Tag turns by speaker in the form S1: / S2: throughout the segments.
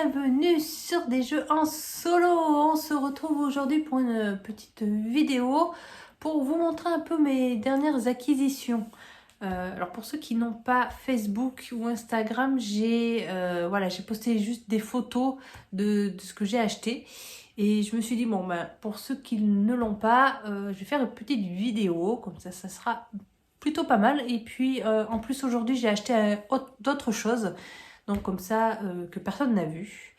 S1: bienvenue sur des jeux en solo. On se retrouve aujourd'hui pour une petite vidéo pour vous montrer un peu mes dernières acquisitions. Alors pour ceux qui n'ont pas Facebook ou Instagram, j'ai posté juste des photos de ce que j'ai acheté. Et je me suis dit, bon, pour ceux qui ne l'ont pas, je vais faire une petite vidéo, comme ça sera plutôt pas mal. Et puis en plus aujourd'hui j'ai acheté d'autres choses. Donc comme ça, que personne n'a vu.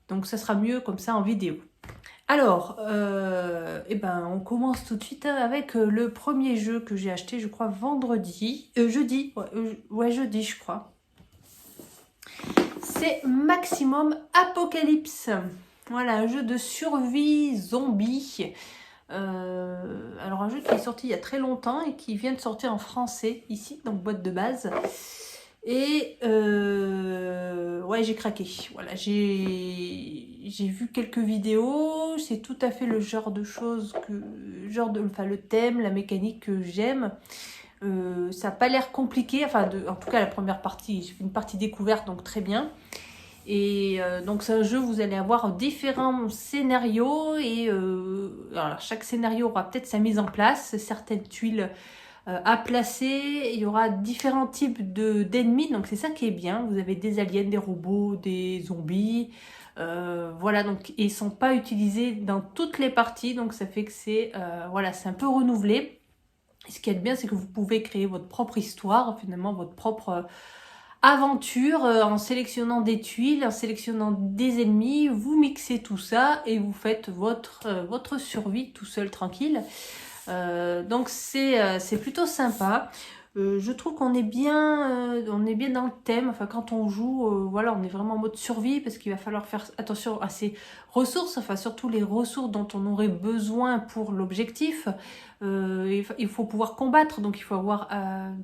S1: Donc ça sera mieux comme ça en vidéo. Alors, on commence tout de suite avec le premier jeu que j'ai acheté, je crois, jeudi, jeudi, je crois. C'est Maximum Apocalypse. Voilà, un jeu de survie zombie. Alors un jeu qui est sorti il y a très longtemps et qui vient de sortir en français ici, donc boîte de base. Et ouais, j'ai craqué. Voilà, j'ai vu quelques vidéos. C'est tout à fait le genre de choses le thème, la mécanique que j'aime. Ça n'a pas l'air compliqué. En tout cas, la première partie, j'ai fait une partie découverte, donc très bien. Et donc c'est un jeu où vous allez avoir différents scénarios et alors chaque scénario aura peut-être sa mise en place, certaines tuiles à placer, il y aura différents types d'ennemis, donc c'est ça qui est bien, vous avez des aliens, des robots, des zombies, voilà, donc ils sont pas utilisés dans toutes les parties, donc ça fait que c'est c'est un peu renouvelé. Et ce qui est bien, c'est que vous pouvez créer votre propre histoire, finalement votre propre aventure en sélectionnant des tuiles, en sélectionnant des ennemis, vous mixez tout ça et vous faites votre survie tout seul tranquille. Donc c'est plutôt sympa. Je trouve qu'on est bien dans le thème. Enfin, quand on joue, on est vraiment en mode survie parce qu'il va falloir faire attention à ses ressources, enfin surtout les ressources dont on aurait besoin pour l'objectif. Il faut pouvoir combattre, donc il faut avoir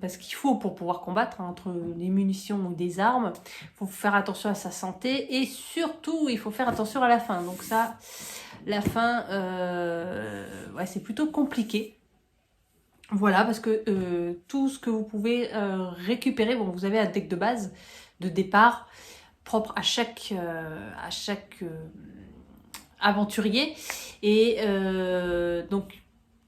S1: ce qu'il faut pour pouvoir combattre, entre des munitions ou des armes. Il faut faire attention à sa santé et surtout il faut faire attention à la faim. Donc ça, la fin, c'est plutôt compliqué. Voilà, parce que tout ce que vous pouvez récupérer, bon, vous avez un deck de base, de départ, propre à chaque aventurier, et donc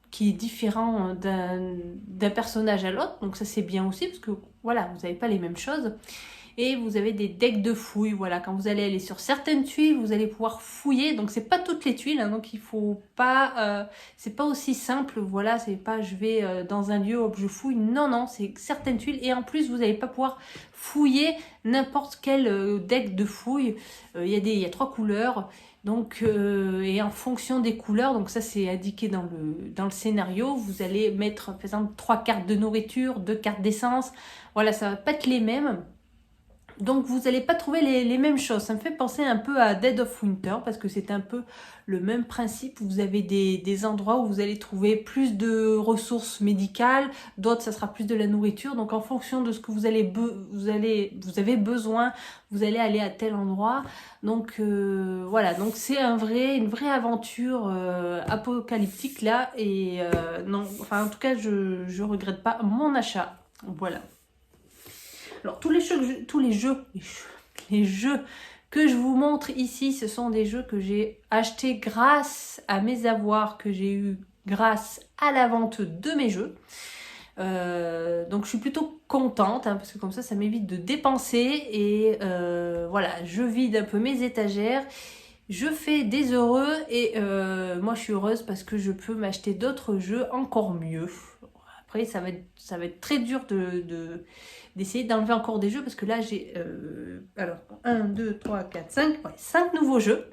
S1: qui est différent d'un personnage à l'autre, donc ça c'est bien aussi, parce que voilà, vous n'avez pas les mêmes choses. Et vous avez des decks de fouilles, voilà, quand vous allez aller sur certaines tuiles, vous allez pouvoir fouiller, donc c'est pas toutes les tuiles, hein, donc il faut pas, c'est pas aussi simple, voilà, c'est pas je vais dans un lieu, hop, je fouille, non, c'est certaines tuiles, et en plus vous n'allez pas pouvoir fouiller n'importe quel deck de fouilles, il y a 3 couleurs, donc, et en fonction des couleurs, donc ça c'est indiqué dans le scénario, vous allez mettre par exemple 3 cartes de nourriture, 2 cartes d'essence, voilà, ça va pas être les mêmes. Donc vous n'allez pas trouver les mêmes choses. Ça me fait penser un peu à Dead of Winter parce que c'est un peu le même principe. Vous avez des endroits où vous allez trouver plus de ressources médicales, d'autres ça sera plus de la nourriture. Donc en fonction de ce que vous avez besoin, vous allez aller à tel endroit. Donc voilà, donc c'est une vraie aventure apocalyptique là. Et non, enfin en tout cas je regrette pas mon achat. Voilà. Alors tous les jeux que je vous montre ici, ce sont des jeux que j'ai achetés grâce à mes avoirs que j'ai eu grâce à la vente de mes jeux. Donc je suis plutôt contente parce que comme ça m'évite de dépenser et je vide un peu mes étagères. Je fais des heureux et moi je suis heureuse parce que je peux m'acheter d'autres jeux encore mieux. Après ça va être très dur d'essayer d'enlever encore des jeux parce que là j'ai 1, 2, 3, 4, 5 nouveaux jeux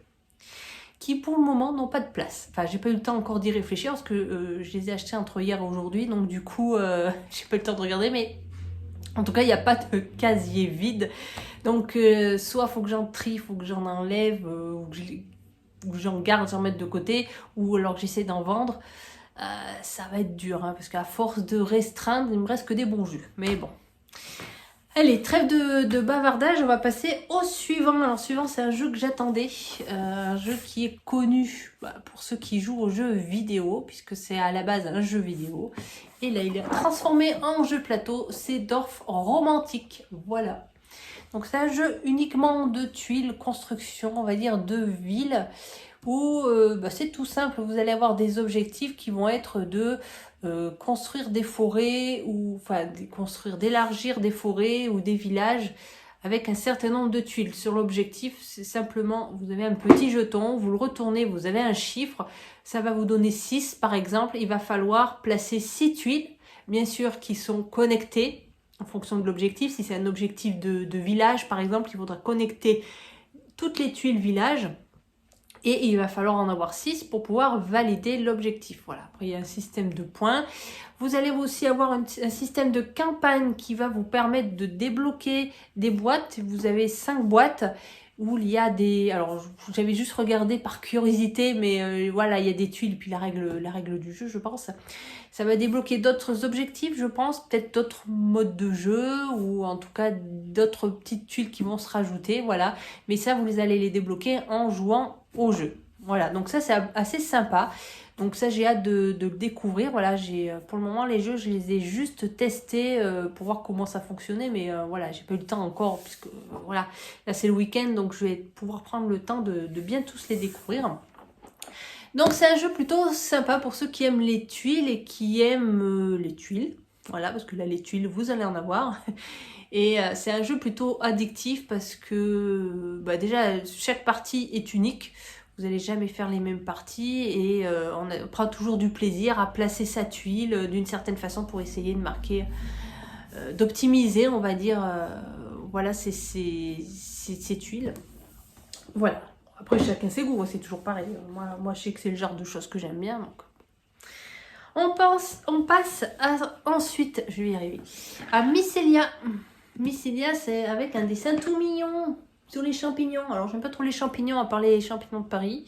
S1: qui pour le moment n'ont pas de place. Enfin j'ai pas eu le temps encore d'y réfléchir parce que je les ai achetés entre hier et aujourd'hui, donc du coup j'ai pas eu le temps de regarder, mais en tout cas il n'y a pas de casier vide, donc soit faut que j'en trie, faut que j'en enlève ou que j'en garde, j'en mette de côté, ou alors que j'essaie d'en vendre. Ça va être dur parce qu'à force de restreindre il me reste que des bons jeux, mais bon. Allez, trêve de bavardage, on va passer au suivant. Alors, suivant, c'est un jeu que j'attendais. Un jeu qui est connu pour ceux qui jouent aux jeux vidéo, puisque c'est à la base un jeu vidéo. Et là, il est transformé en jeu plateau. C'est Dorf Romantique. Voilà. Donc c'est un jeu uniquement de tuiles, construction, on va dire de ville, où c'est tout simple, vous allez avoir des objectifs qui vont être de construire des forêts, ou enfin d'élargir des forêts ou des villages avec un certain nombre de tuiles. Sur l'objectif, c'est simplement, vous avez un petit jeton, vous le retournez, vous avez un chiffre, ça va vous donner 6 par exemple, il va falloir placer 6 tuiles, bien sûr qui sont connectées en fonction de l'objectif. Si c'est un objectif de village par exemple, il faudra connecter toutes les tuiles village. Et il va falloir en avoir 6 pour pouvoir valider l'objectif. Voilà, après il y a un système de points. Vous allez aussi avoir un système de campagne qui va vous permettre de débloquer des boîtes. Vous avez 5 boîtes où il y a des... Alors j'avais juste regardé par curiosité, mais voilà, il y a des tuiles, puis la règle du jeu, je pense. Ça va débloquer d'autres objectifs, je pense, peut-être d'autres modes de jeu, ou en tout cas d'autres petites tuiles qui vont se rajouter, voilà. Mais ça, vous allez les débloquer en jouant au jeu. Voilà, donc ça c'est assez sympa. Donc ça j'ai hâte de le découvrir. Voilà, pour le moment les jeux je les ai juste testés pour voir comment ça fonctionnait, mais voilà, j'ai pas eu le temps encore puisque voilà, là c'est le week-end, donc je vais pouvoir prendre le temps de bien tous les découvrir. Donc c'est un jeu plutôt sympa pour ceux qui aiment les tuiles et qui aiment les tuiles. Voilà, parce que là les tuiles vous allez en avoir. Et c'est un jeu plutôt addictif parce que déjà chaque partie est unique. Vous n'allez jamais faire les mêmes parties et on prend toujours du plaisir à placer sa tuile d'une certaine façon pour essayer de marquer, d'optimiser, on va dire, voilà, ces tuiles. Voilà. Après, chacun ses goûts, c'est toujours pareil. Moi, je sais que c'est le genre de choses que j'aime bien. Donc. On passe ensuite, je vais y arriver, à Mycelia. Mycelia, c'est avec un dessin tout mignon sur les champignons. Alors, j'aime pas trop les champignons, à part les champignons de Paris.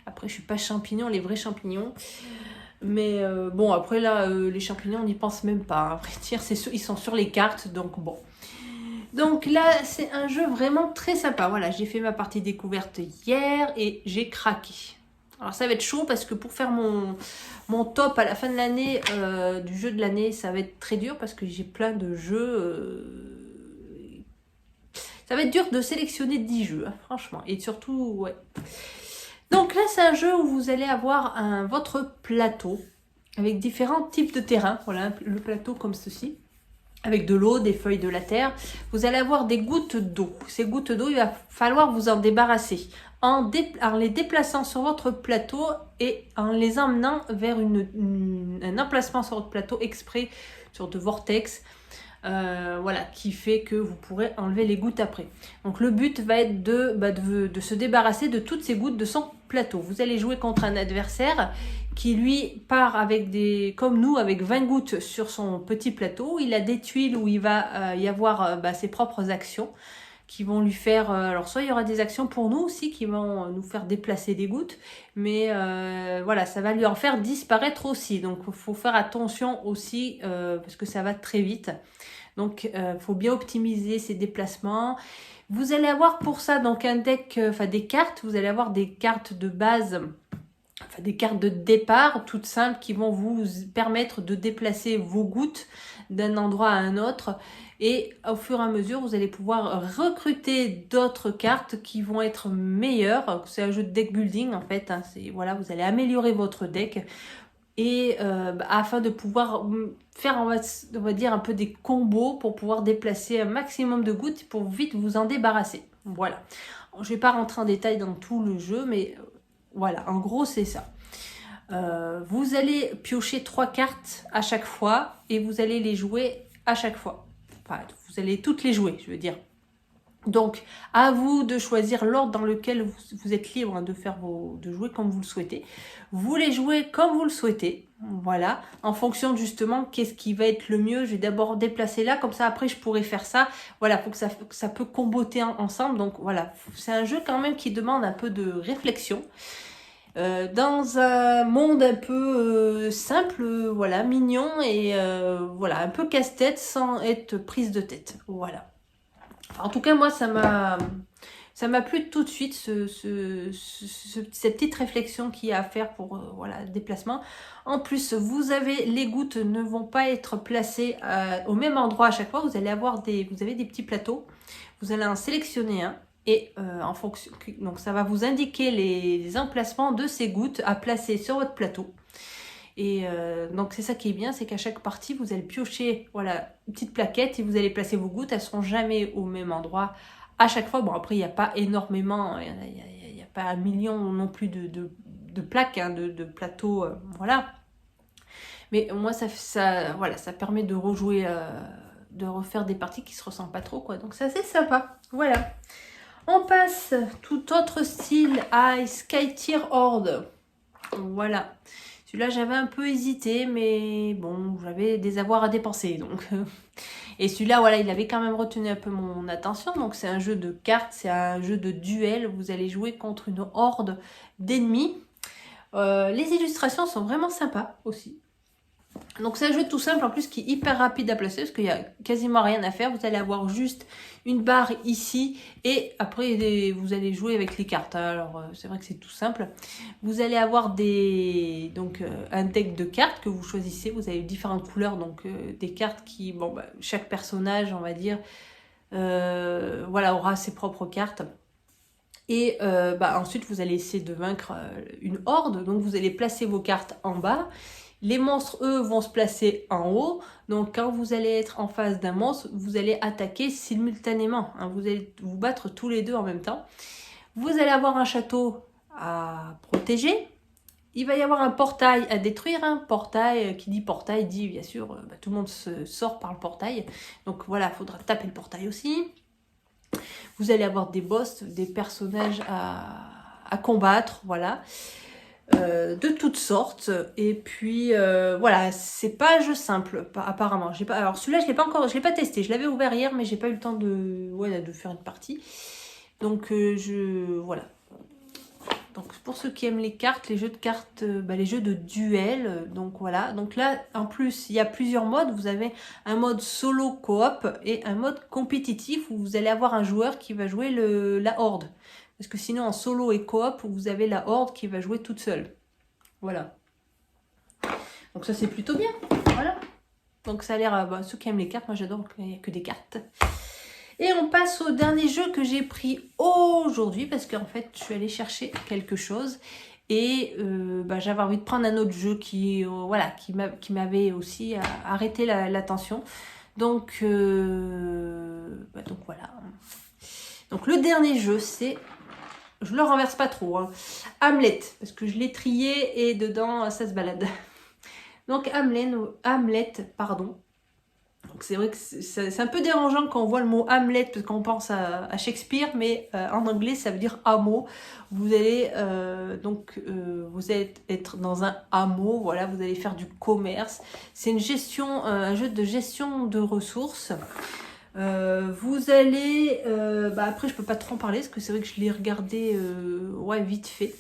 S1: Après, je suis pas champignon, les vrais champignons. Mais bon, après là, les champignons, on n'y pense même pas. À vrai dire, ils sont sur les cartes, donc bon. Donc là, c'est un jeu vraiment très sympa. Voilà, j'ai fait ma partie découverte hier et j'ai craqué. Alors ça va être chaud parce que pour faire mon top à la fin de l'année, du jeu de l'année, ça va être très dur parce que j'ai plein de jeux. Ça va être dur de sélectionner 10 jeux, hein, franchement. Et surtout, ouais. Donc là, c'est un jeu où vous allez avoir votre plateau avec différents types de terrains. Voilà, le plateau comme ceci. Avec de l'eau, des feuilles, de la terre. Vous allez avoir des gouttes d'eau. Ces gouttes d'eau, il va falloir vous en débarrasser en les déplaçant sur votre plateau et en les emmenant vers un emplacement sur votre plateau exprès sur de vortex. Voilà, qui fait que vous pourrez enlever les gouttes après. Donc le but va être de se débarrasser de toutes ces gouttes de son plateau. Vous allez jouer contre un adversaire qui lui part avec comme nous, avec 20 gouttes sur son petit plateau. Il a des tuiles où il va y avoir ses propres actions qui vont lui faire... alors soit il y aura des actions pour nous aussi qui vont nous faire déplacer des gouttes, mais voilà, ça va lui en faire disparaître aussi. Donc il faut faire attention aussi parce que ça va très vite. Donc il faut bien optimiser ses déplacements. Vous allez avoir pour ça donc un deck, des cartes. Vous allez avoir des cartes de base, des cartes de départ toutes simples qui vont vous permettre de déplacer vos gouttes d'un endroit à un autre. Et au fur et à mesure, vous allez pouvoir recruter d'autres cartes qui vont être meilleures. C'est un jeu de deck building en fait. Hein. Voilà, vous allez améliorer votre deck. Et afin de pouvoir faire, on va dire, un peu des combos pour pouvoir déplacer un maximum de gouttes pour vite vous en débarrasser. Voilà. Je ne vais pas rentrer en détail dans tout le jeu, mais voilà, en gros, c'est ça. Vous allez piocher 3 cartes à chaque fois et vous allez les jouer à chaque fois. Enfin, vous allez toutes les jouer, je veux dire. Donc, à vous de choisir l'ordre dans lequel vous êtes libre hein, de jouer comme vous le souhaitez. Vous les jouez comme vous le souhaitez. Voilà. En fonction justement, qu'est-ce qui va être le mieux. Je vais d'abord déplacer là, comme ça après je pourrai faire ça. Voilà, faut que ça peut comboter ensemble. Donc voilà, c'est un jeu quand même qui demande un peu de réflexion. Dans un monde un peu simple, voilà, mignon et voilà, un peu casse-tête sans être prise de tête. Voilà. Enfin, en tout cas, moi, ça ça m'a plu tout de suite, cette petite réflexion qu'il y a à faire pour voilà, le déplacement. En plus, vous avez, les gouttes ne vont pas être placées au même endroit à chaque fois. Vous allez avoir vous avez des petits plateaux. Vous allez en sélectionner un. Et en fonction, donc ça va vous indiquer les emplacements de ces gouttes à placer sur votre plateau. Et donc c'est ça qui est bien, c'est qu'à chaque partie, vous allez piocher voilà, une petite plaquette et vous allez placer vos gouttes. Elles ne seront jamais au même endroit à chaque fois. Bon, après, il n'y a pas énormément, il n'y a pas un million non plus de plaques, hein, de plateaux, voilà. Mais moi, voilà, ça permet de rejouer, de refaire des parties qui ne se ressemblent pas trop, quoi. Donc c'est assez sympa, voilà. On passe tout autre style à Sky Tier Horde. Voilà. Celui-là, j'avais un peu hésité, mais bon, j'avais des avoirs à dépenser, donc... Et celui-là, voilà, il avait quand même retenu un peu mon attention. Donc, c'est un jeu de cartes, c'est un jeu de duel. Vous allez jouer contre une horde d'ennemis. Les illustrations sont vraiment sympas aussi. Donc, c'est un jeu tout simple, en plus, qui est hyper rapide à placer, parce qu'il n'y a quasiment rien à faire. Vous allez avoir juste une barre ici, et après, vous allez jouer avec les cartes. Alors, c'est vrai que c'est tout simple. Vous allez avoir un deck de cartes que vous choisissez. Vous avez différentes couleurs, donc des cartes qui, bon, chaque personnage, on va dire, voilà, aura ses propres cartes. Et ensuite, vous allez essayer de vaincre une horde. Donc, vous allez placer vos cartes en bas. Les monstres, eux, vont se placer en haut. Donc, quand vous allez être en face d'un monstre, vous allez attaquer simultanément. Hein. Vous allez vous battre tous les deux en même temps. Vous allez avoir un château à protéger. Il va y avoir un portail à détruire. Un portail, qui dit portail, dit bien sûr, tout le monde sort par le portail. Donc voilà, il faudra taper le portail aussi. Vous allez avoir des boss, des personnages à combattre, voilà. De toutes sortes, et puis voilà, c'est pas un jeu simple apparemment. Alors celui-là, je l'ai pas testé, je l'avais ouvert hier, mais j'ai pas eu le temps de faire une partie. Donc voilà. Donc pour ceux qui aiment les cartes, les jeux de cartes, les jeux de duel, donc voilà. Donc là, en plus, il y a plusieurs modes. Vous avez un mode solo coop et un mode compétitif où vous allez avoir un joueur qui va jouer la horde. Parce que sinon, en solo et coop, vous avez la horde qui va jouer toute seule. Voilà. Donc ça, c'est plutôt bien. Voilà. Donc ça a l'air... ceux qui aiment les cartes, moi j'adore qu'il n'y a que des cartes. Et on passe au dernier jeu que j'ai pris aujourd'hui. Parce qu'en fait, je suis allée chercher quelque chose. Et j'avais envie de prendre un autre jeu qui m'avait aussi arrêté l'attention. Donc voilà. Donc le dernier jeu, c'est... Je le renverse pas trop. Hein. Hamlet, parce que je l'ai trié et dedans, ça se balade. Donc Hamlet, pardon. Donc c'est vrai que c'est un peu dérangeant quand on voit le mot Hamlet, parce qu'on pense à Shakespeare, mais en anglais, ça veut dire hameau. Vous allez vous allez être dans un hameau, voilà, vous allez faire du commerce. C'est un jeu de gestion de ressources. Vous allez... après, je peux pas trop en parler, parce que c'est vrai que je l'ai regardé vite fait.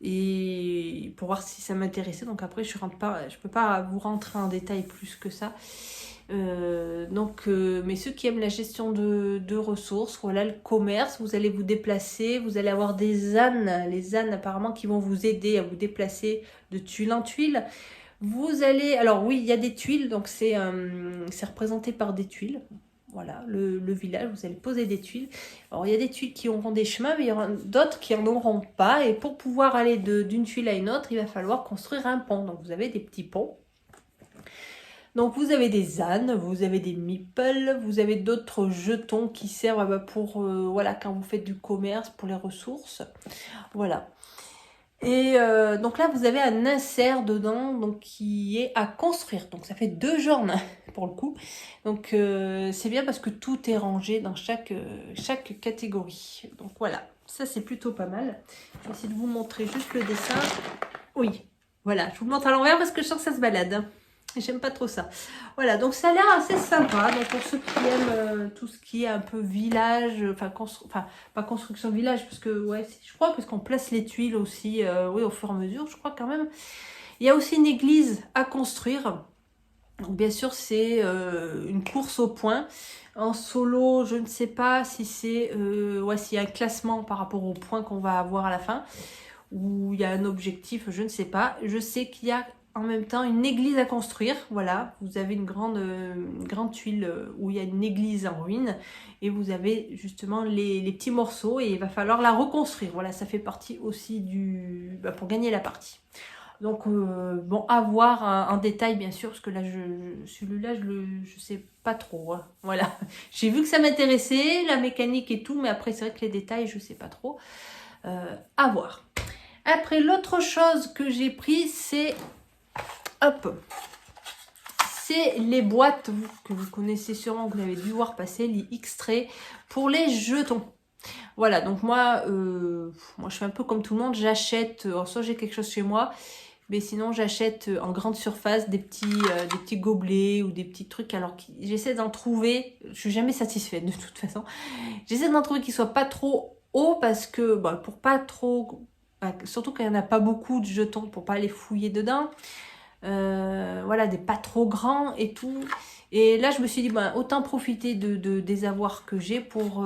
S1: Et pour voir si ça m'intéressait. Donc après, je peux pas vous rentrer en détail plus que ça. Mais ceux qui aiment la gestion de ressources, voilà, le commerce, vous allez vous déplacer, vous allez avoir des ânes, les ânes apparemment qui vont vous aider à vous déplacer de tuile en tuile. Vous allez, alors oui, il y a des tuiles, donc c'est représenté par des tuiles. Voilà, le village, vous allez poser des tuiles. Alors, il y a des tuiles qui auront des chemins, mais il y aura d'autres qui n'en auront pas. Et pour pouvoir aller d'une tuile à une autre, il va falloir construire un pont. Donc, vous avez des petits ponts. Donc, vous avez des ânes, vous avez des meeples, vous avez d'autres jetons qui servent pour, quand vous faites du commerce, pour les ressources. Voilà. Et donc là, vous avez un insert dedans donc, qui est à construire. Donc ça fait 2 journées pour le coup. Donc c'est bien parce que tout est rangé dans chaque catégorie. Donc voilà, ça c'est plutôt pas mal. Je vais essayer de vous montrer juste le dessin. Oui, voilà, je vous le montre à l'envers parce que je sens que ça se balade. J'aime pas trop ça. Voilà, donc ça a l'air assez sympa. Donc pour ceux qui aiment tout ce qui est un peu village, pas construction village, parce que je crois parce qu'on place les tuiles aussi, au fur et à mesure, je crois quand même. Il y a aussi une église à construire. Donc bien sûr c'est une course au point. En solo, je ne sais pas si c'est ouais, s'il y a un classement par rapport aux points qu'on va avoir à la fin, ou il y a un objectif, je ne sais pas. Je sais qu'il y a en même temps une église à construire. Voilà, vous avez une grande tuile où il y a une église en ruine, et vous avez justement les petits morceaux, et il va falloir la reconstruire. Voilà, ça fait partie aussi pour gagner la partie. Donc, bon, à voir en détail, bien sûr, parce que là, celui-là, je sais pas trop. Hein. Voilà. J'ai vu que ça m'intéressait, la mécanique et tout, mais après, c'est vrai que les détails, je sais pas trop. À voir. Après, l'autre chose que j'ai pris, c'est... Hop, c'est les boîtes que vous connaissez sûrement, que vous avez dû voir passer, les X-Tray pour les jetons. Voilà, donc moi, je fais un peu comme tout le monde, j'achète, soit j'ai quelque chose chez moi, mais sinon j'achète en grande surface des petits gobelets ou des petits trucs. Alors j'essaie d'en trouver, je suis jamais satisfaite de toute façon, j'essaie d'en trouver qui soient pas trop hauts parce que, pour pas trop, surtout quand il n'y en a pas beaucoup de jetons, pour pas les fouiller dedans. Voilà, des pas trop grands et tout. Et là, je me suis dit, autant profiter des avoirs que j'ai pour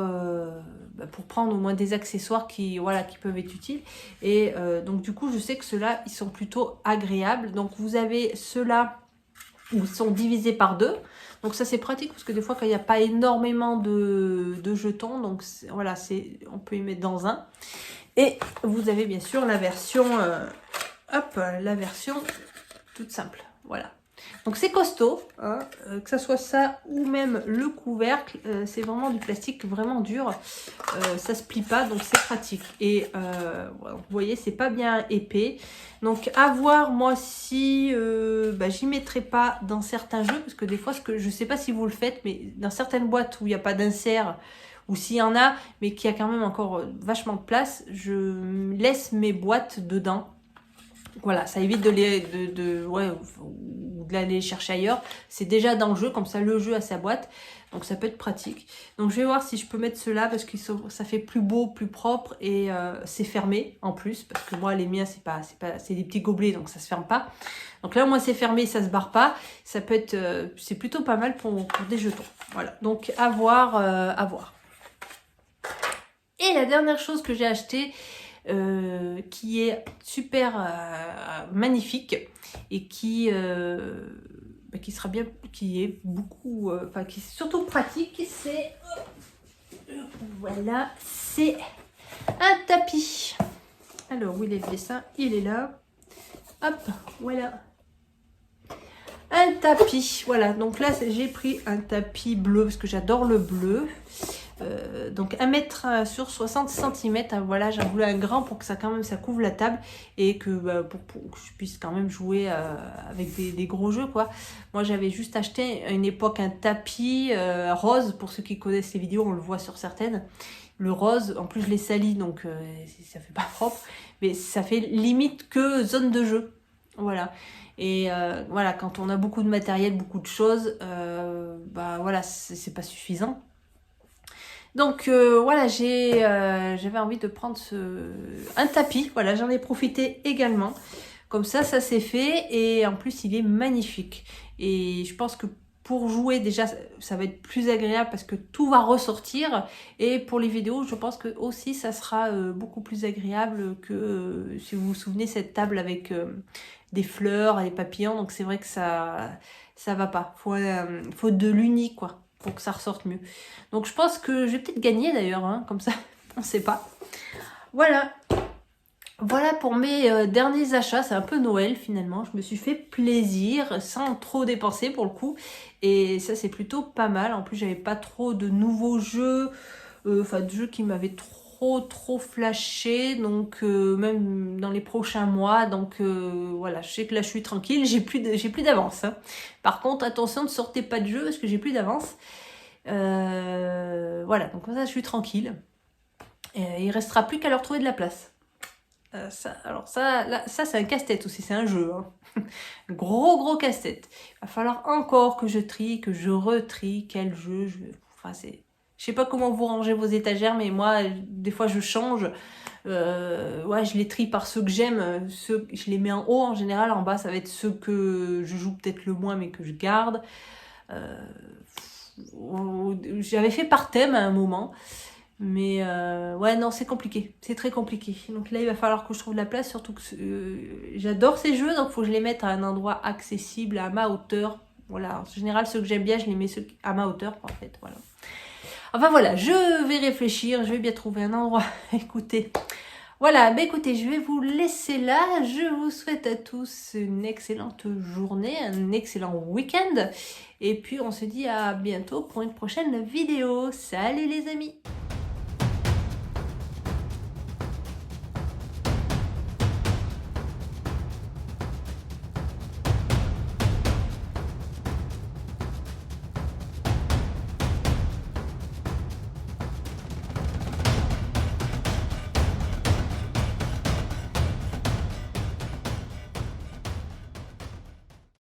S1: prendre au moins des accessoires qui peuvent être utiles. Et donc, du coup, je sais que ceux-là, ils sont plutôt agréables. Donc, vous avez ceux-là où ils sont divisés par deux. Donc, ça, c'est pratique parce que des fois, quand il n'y a pas énormément de jetons, donc voilà, on peut y mettre dans un. Et vous avez bien sûr la version, la version toute simple, voilà. Donc c'est costaud, hein, que ça soit ça ou même le couvercle, c'est vraiment du plastique vraiment dur, ça se plie pas, donc c'est pratique. Et vous voyez, c'est pas bien épais. Donc à voir moi si j'y mettrai pas dans certains jeux, parce que des fois, je sais pas si vous le faites, mais dans certaines boîtes où il n'y a pas d'insert, ou s'il y en a, mais qui a quand même encore vachement de place, je laisse mes boîtes dedans. Voilà, ça évite d'aller chercher ailleurs. C'est déjà dans le jeu, comme ça le jeu a sa boîte. Donc ça peut être pratique. Donc je vais voir si je peux mettre cela parce que ça fait plus beau, plus propre et c'est fermé en plus. Parce que moi les miens c'est des petits gobelets donc ça se ferme pas. Donc là au moins c'est fermé, ça se barre pas. Ça peut être, c'est plutôt pas mal pour des jetons. Voilà, donc à voir, à voir. Et la dernière chose que j'ai acheté, qui est super magnifique et qui sera bien, qui est beaucoup, qui est surtout pratique, c'est voilà, c'est un tapis. Alors où il est le dessin? Il est là. Hop, voilà. Un tapis, voilà, donc là j'ai pris un tapis bleu parce que j'adore le bleu. Donc 1 mètre sur 60 cm, voilà, j'ai voulu un grand pour que ça couvre la table et que pour que je puisse quand même jouer avec des gros jeux quoi. Moi j'avais juste acheté à une époque un tapis rose, pour ceux qui connaissent les vidéos on le voit sur certaines. Le rose, en plus je l'ai sali donc ça fait pas propre, mais ça fait limite que zone de jeu, voilà. Et voilà, quand on a beaucoup de matériel, beaucoup de choses, voilà, c'est pas suffisant. Donc voilà, j'avais envie de prendre un tapis, voilà, j'en ai profité également. Comme ça s'est fait et en plus il est magnifique. Et je pense que pour jouer déjà, ça va être plus agréable parce que tout va ressortir. Et pour les vidéos, je pense que aussi ça sera beaucoup plus agréable que si vous vous souvenez cette table avec des fleurs et des papillons. Donc c'est vrai que ça va pas. Faut de l'unique quoi, pour que ça ressorte mieux. Donc je pense que je vais peut-être gagner d'ailleurs, hein, comme ça, on sait pas. Voilà. Voilà pour mes derniers achats, c'est un peu Noël finalement, je me suis fait plaisir sans trop dépenser pour le coup et ça c'est plutôt pas mal. En plus j'avais pas trop de nouveaux jeux, de jeux qui m'avaient trop flashé, donc même dans les prochains mois, donc voilà, je sais que là je suis tranquille, j'ai plus d'avance. Hein. Par contre attention, ne sortez pas de jeu parce que j'ai plus d'avance. Voilà, donc comme ça je suis tranquille. Et il restera plus qu'à leur trouver de la place. Ça c'est un casse-tête aussi, c'est un jeu. Hein. Gros casse-tête. Il va falloir encore que je trie, que je retrie quel jeu je... Je sais pas comment vous rangez vos étagères, mais moi, des fois, je change. Je les trie par ceux que j'aime. Je les mets en haut, en général. En bas, ça va être ceux que je joue peut-être le moins, mais que je garde. j'avais fait par thème à un moment. Mais ouais, non, c'est compliqué. C'est très compliqué. Donc là, il va falloir que je trouve de la place. Surtout que j'adore ces jeux. Donc il faut que je les mette à un endroit accessible, à ma hauteur. Voilà. En général, ceux que j'aime bien, je les mets à ma hauteur, en fait. Voilà. Enfin voilà, je vais réfléchir. Je vais bien trouver un endroit. Écoutez. Voilà, bah écoutez, je vais vous laisser là. Je vous souhaite à tous une excellente journée, un excellent week-end. Et puis on se dit à bientôt pour une prochaine vidéo. Salut les amis!